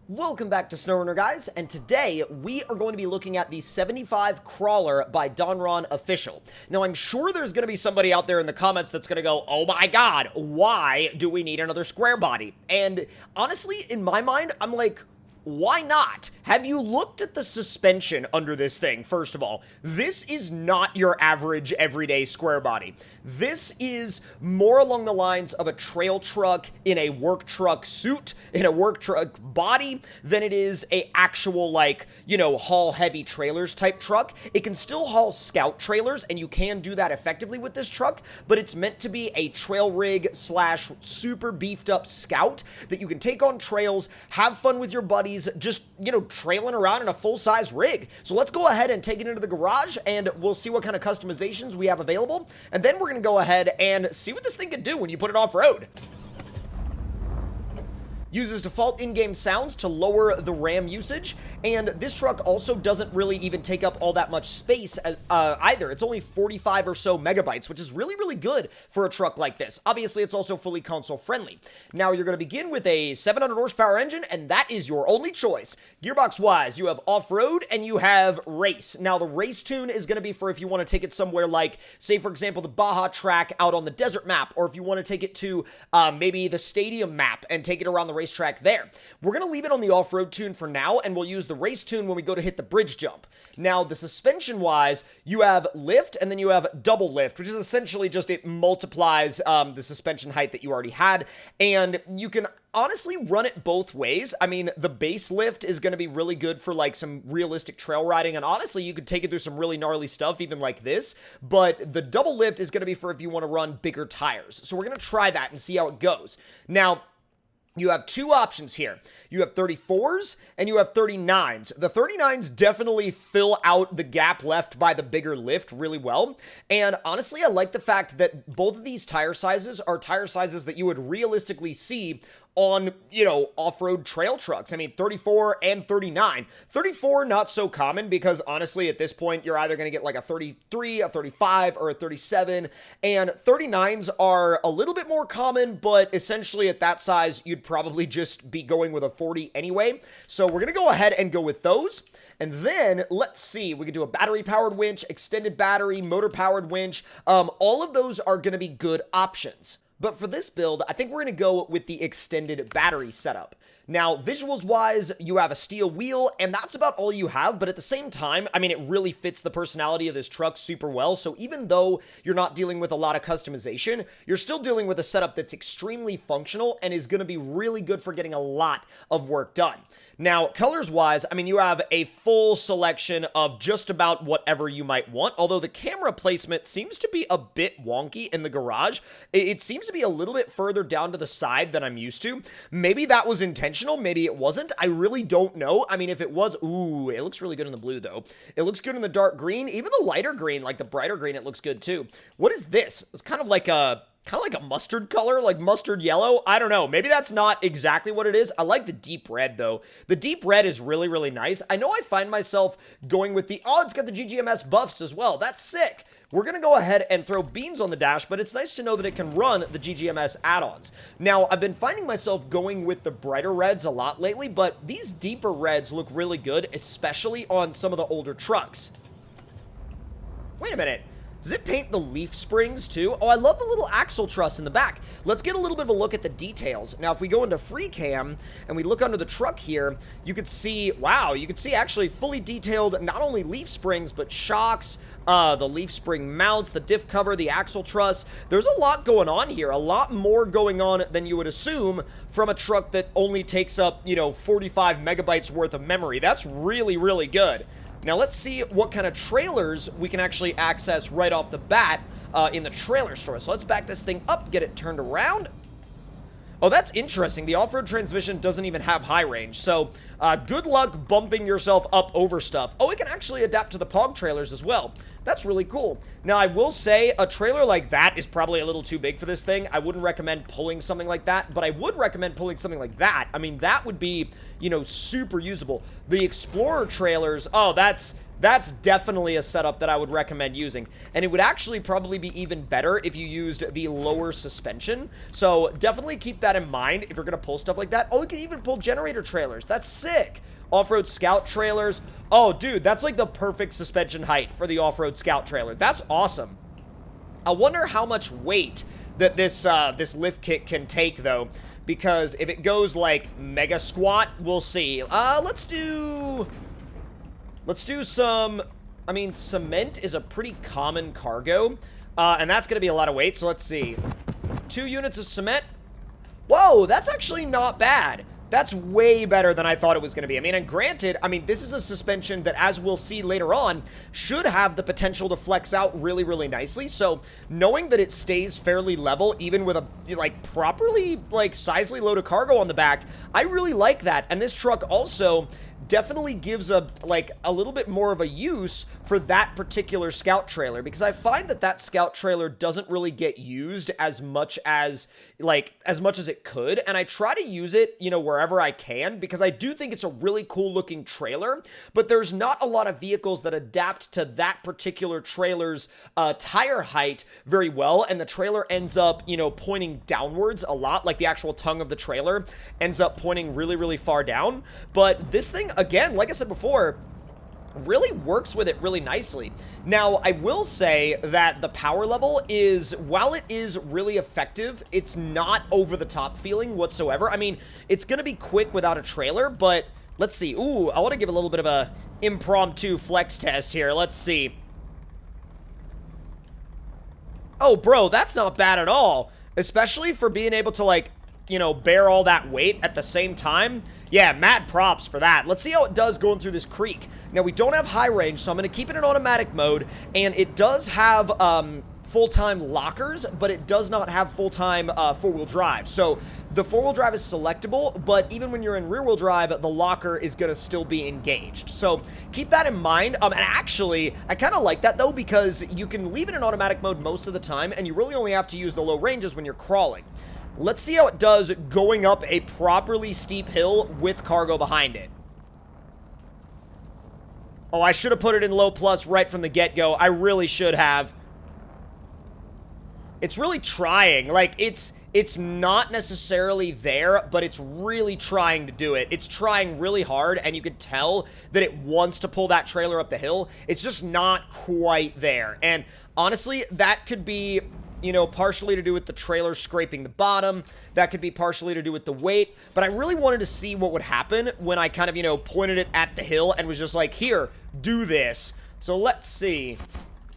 Welcome back to SnowRunner, guys, and today we are going to be looking at the 75 Crawler by Donron Official. Now, I'm sure there's going to be somebody out there in the comments that's going to go, oh my god, why do we need another Squarebody? And honestly, in my mind, I'm like, why not? Have you looked at the suspension under this thing, first of all? This is not your average everyday Squarebody. This is more along the lines of a trail truck in a work truck suit, in a work truck body, than it is a actual, like, you know, haul heavy trailers type truck. It can still haul scout trailers, and you can do that effectively with this truck, but it's meant to be a trail rig slash super beefed up scout that you can take on trails, have fun with your buddies, just, you know, trailing around in a full-size rig. So let's go ahead and take it into the garage, and we'll see what kind of customizations we have available, and then we're going to go ahead and see what this thing can do when you put it off-road. Uses default in-game sounds to lower the RAM usage, and this truck also doesn't really even take up all that much space either. It's only 45 or so megabytes, which is really good for a truck like this. Obviously, it's also fully console-friendly. Now, you're going to begin with a 700 horsepower engine, and that is your only choice. Gearbox-wise, you have off-road and you have race. Now, the race tune is going to be for if you want to take it somewhere like, say, for example, the Baja track out on the desert map, or if you want to take it to maybe the stadium map and take it around the racetrack there. We're going to leave it on the off-road tune for now, and we'll use the race tune when we go to hit the bridge jump. Now, the suspension-wise, you have lift, and then you have double lift, which is essentially just it multiplies the suspension height that you already had, and you can honestly run it both ways. I mean, the base lift is going to be really good for like some realistic trail riding, and honestly, you could take it through some really gnarly stuff, even like this, but the double lift is going to be for if you want to run bigger tires. So we're going to try that and see how it goes. Now, you have two options here. You have 34s and you have 39s. The 39s definitely fill out the gap left by the bigger lift really well. And honestly, I like the fact that both of these tire sizes are tire sizes that you would realistically see on, you know, off-road trail trucks. I mean, 34 and 39. 34, not so common because honestly, at this point, you're either going to get like a 33, a 35, or a 37. And 39s are a little bit more common, but essentially at that size, you'd probably just be going with a 40 anyway. So we're going to go ahead and go with those. And then, let's see, we could do a battery-powered winch, extended battery, motor-powered winch. All of those are going to be good options. But for this build, I think we're going to go with the extended battery setup. Now, visuals-wise, you have a steel wheel, and that's about all you have, but at the same time, I mean, it really fits the personality of this truck super well, so even though you're not dealing with a lot of customization, you're still dealing with a setup that's extremely functional and is going to be really good for getting a lot of work done. Now, colors-wise, I mean, you have a full selection of just about whatever you might want, although the camera placement seems to be a bit wonky in the garage. It seems to be a little bit further down to the side than I'm used to. Maybe that was intentional, maybe it wasn't. I really don't know. I mean, if it was, ooh, it looks really good in the blue, though. It looks good in the dark green. Even the lighter green, like the brighter green, it looks good, too. What is this? It's kind of like a mustard color, like mustard yellow. I don't know. Maybe that's not exactly what it is. I like the deep red, though. The deep red is really nice. I know I find myself going with oh, it's got the GGMS buffs as well. That's sick. We're going to go ahead and throw beans on the dash, but it's nice to know that it can run the GGMS add-ons. Now, I've been finding myself going with the brighter reds a lot lately, but these deeper reds look really good, especially on some of the older trucks. Wait a minute. Does it paint the leaf springs too? Oh, I love the little axle truss in the back. Let's get a little bit of a look at the details. Now, if we go into free cam and we look under the truck here, you could see, wow, you could see actually fully detailed not only leaf springs, but shocks, the leaf spring mounts, the diff cover, the axle truss. There's a lot going on here, a lot more going on than you would assume from a truck that only takes up, you know, 45 megabytes worth of memory. That's really good. Now, let's see what kind of trailers we can actually access right off the bat in the trailer store. So let's back this thing up, get it turned around. Oh, that's interesting. The off-road transmission doesn't even have high range, so good luck bumping yourself up over stuff. Oh, it can actually adapt to the POG trailers as well. That's really cool. Now, I will say a trailer like that is probably a little too big for this thing. I wouldn't recommend pulling something like that, but I would recommend pulling something like that. I mean, that would be, you know, super usable. The Explorer trailers, oh, that's That's definitely a setup that I would recommend using. And it would actually probably be even better if you used the lower suspension. So definitely keep that in mind if you're going to pull stuff like that. Oh, you can even pull generator trailers. That's sick. Off-road scout trailers. Oh, dude, that's like the perfect suspension height for the off-road scout trailer. That's awesome. I wonder how much weight that this lift kit can take, though. Because if it goes like mega squat, we'll see. Let's do some, I mean, cement is a pretty common cargo, and that's going to be a lot of weight, so let's see. 2 units of cement. Whoa, that's actually not bad. That's way better than I thought it was going to be. I mean, and granted, I mean, this is a suspension that, as we'll see later on, should have the potential to flex out really, really nicely. So, knowing that it stays fairly level, even with a, like, properly, like, sizely load of cargo on the back, I really like that. And this truck also definitely gives a little bit more of a use for that particular scout trailer, because I find that scout trailer doesn't really get used as much as it could, and I try to use it, you know, wherever I can, because I do think it's a really cool looking trailer, but there's not a lot of vehicles that adapt to that particular trailer's tire height very well, and the trailer ends up, you know, pointing downwards a lot, like the actual tongue of the trailer ends up pointing really, really far down. But this thing, again, like I said before, really works with it really nicely. Now, I will say that the power level is, while it is really effective, it's not over the top feeling whatsoever. I mean, it's going to be quick without a trailer, but let's see. Ooh, I want to give a little bit of a impromptu flex test here. Let's see. Oh, bro, that's not bad at all. Especially for being able to, like, you know, bear all that weight at the same time. Yeah, mad props for that. Let's see how it does going through this creek. Now, we don't have high range, so I'm going to keep it in automatic mode, and it does have full-time lockers, but it does not have full-time four-wheel drive. So the four-wheel drive is selectable, but even when you're in rear-wheel drive, the locker is going to still be engaged. So keep that in mind. And actually, I kind of like that, though, because you can leave it in automatic mode most of the time, and you really only have to use the low ranges when you're crawling. Let's see how it does going up a properly steep hill with cargo behind it. Oh, I should have put it in low plus right from the get-go. I really should have. It's really trying. Like, it's not necessarily there, but it's really trying to do it. It's trying really hard, and you could tell that it wants to pull that trailer up the hill. It's just not quite there. And honestly, that could be, you know, partially to do with the trailer scraping the bottom. That could be partially to do with the weight. But I really wanted to see what would happen when I kind of, you know, pointed it at the hill and was just like, here, do this. So let's see.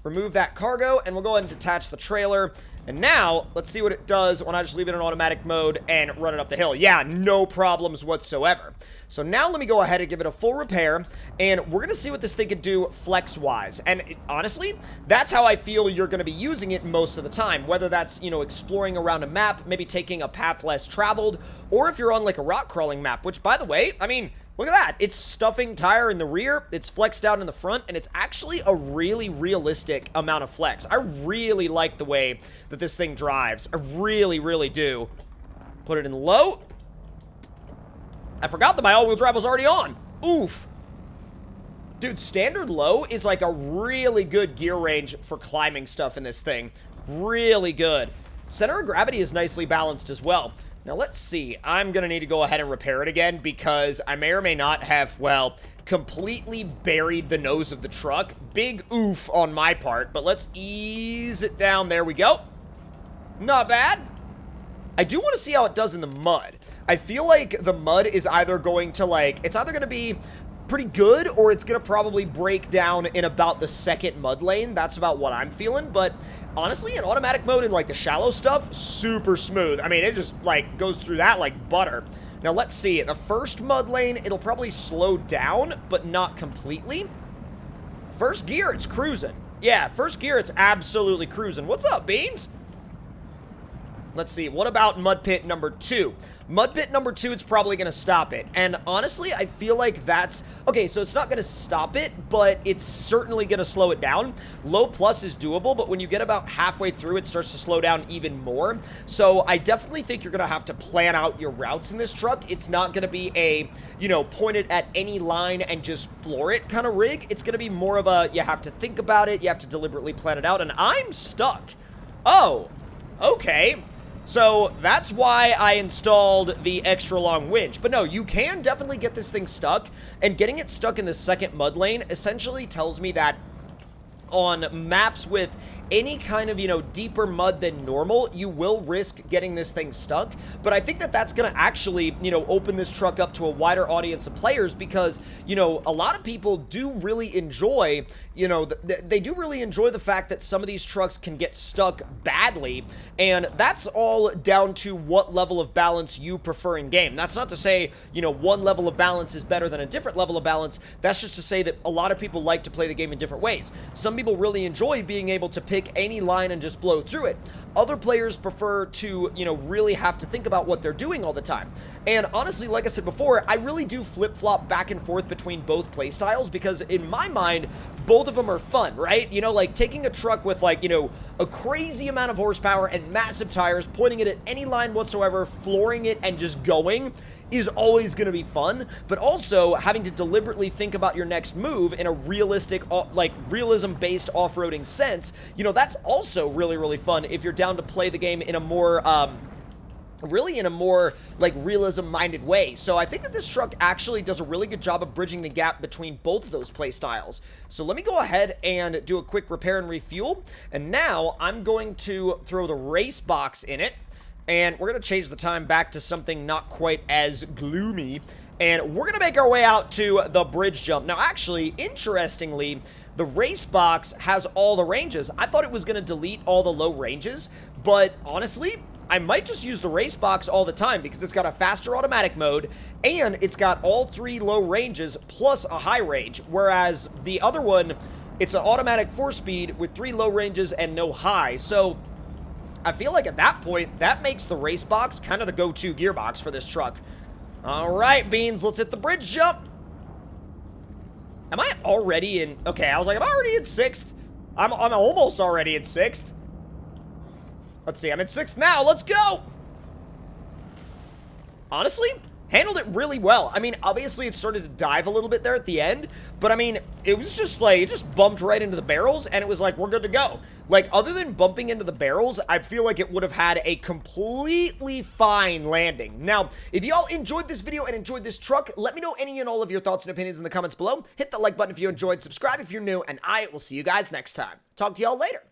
Remove that cargo, and we'll go ahead and detach the trailer. And now, let's see what it does when I just leave it in automatic mode and run it up the hill. Yeah, no problems whatsoever. So now let me go ahead and give it a full repair, and we're going to see what this thing can do flex-wise. And honestly, that's how I feel you're going to be using it most of the time, whether that's, you know, exploring around a map, maybe taking a path less traveled, or if you're on, like, a rock crawling map, which, by the way, I mean, look at that. It's stuffing tire in the rear, it's flexed out in the front, and it's actually a really realistic amount of flex. I really like the way that this thing drives. I really, really do. Put it in low. I forgot that my all-wheel drive was already on. Oof. Dude, standard low is like a really good gear range for climbing stuff in this thing. Really good. Center of gravity is nicely balanced as well. Now, let's see. I'm going to need to go ahead and repair it again because I may or may not have, well, completely buried the nose of the truck. Big oof on my part, but let's ease it down. There we go. Not bad. I do want to see how it does in the mud. I feel like the mud is either going to, like, it's either going to be pretty good or it's going to probably break down in about the second mud lane. That's about what I'm feeling, but honestly, in automatic mode and, like, the shallow stuff, super smooth. I mean, it just, like, goes through that like butter. Now, let's see. The first mud lane, it'll probably slow down, but not completely. First gear, it's cruising. Yeah, first gear, it's absolutely cruising. What's up, Beans? Let's see, what about Mud Pit number 2? Mud Pit number 2, it's probably going to stop it. And honestly, I feel like that's... Okay, so it's not going to stop it, but it's certainly going to slow it down. Low plus is doable, but when you get about halfway through, it starts to slow down even more. So I definitely think you're going to have to plan out your routes in this truck. It's not going to be a, you know, point it at any line and just floor it kind of rig. It's going to be more of a, you have to think about it, you have to deliberately plan it out, and I'm stuck. Oh, okay. So that's why I installed the extra long winch. But no, you can definitely get this thing stuck, and getting it stuck in the second mud lane essentially tells me that on maps with any kind of, you know, deeper mud than normal, you will risk getting this thing stuck. But I think that that's going to actually, you know, open this truck up to a wider audience of players because, you know, a lot of people do really enjoy, you know, they do really enjoy the fact that some of these trucks can get stuck badly. And that's all down to what level of balance you prefer in game. That's not to say, you know, one level of balance is better than a different level of balance. That's just to say that a lot of people like to play the game in different ways. Some people really enjoy being able to pick any line and just blow through it. Other players prefer to, you know, really have to think about what they're doing all the time. And honestly, like I said before, I really do flip-flop back and forth between both playstyles because in my mind, both of them are fun, right? You know, like taking a truck with like, you know, a crazy amount of horsepower and massive tires, pointing it at any line whatsoever, flooring it and just going is always going to be fun, but also having to deliberately think about your next move in a realistic, like realism-based off-roading sense, you know, that's also really, really fun if you're down to play the game in a more, really in a more like realism-minded way. So I think that this truck actually does a really good job of bridging the gap between both of those play styles. So let me go ahead and do a quick repair and refuel, and now I'm going to throw the race box in it. And we're going to change the time back to something not quite as gloomy. And we're going to make our way out to the bridge jump. Now, actually, interestingly, the race box has all the ranges. I thought it was going to delete all the low ranges. But honestly, I might just use the race box all the time because it's got a faster automatic mode. And it's got all 3 low ranges plus a high range. Whereas the other one, it's an automatic 4-speed with 3 low ranges and no high. So I feel like at that point, that makes the race box kind of the go-to gearbox for this truck. All right, Beans, let's hit the bridge jump. Am I already in... Okay, I was like, am I already in 6th? I'm almost already in 6th. Let's see, I'm in 6th now. Let's go. Honestly, handled it really well. I mean, obviously it started to dive a little bit there at the end, but I mean, it was just like, it just bumped right into the barrels and it was like, we're good to go. Like, other than bumping into the barrels, I feel like it would have had a completely fine landing. Now, if y'all enjoyed this video and enjoyed this truck, let me know any and all of your thoughts and opinions in the comments below. Hit the like button if you enjoyed, subscribe if you're new, and I will see you guys next time. Talk to y'all later.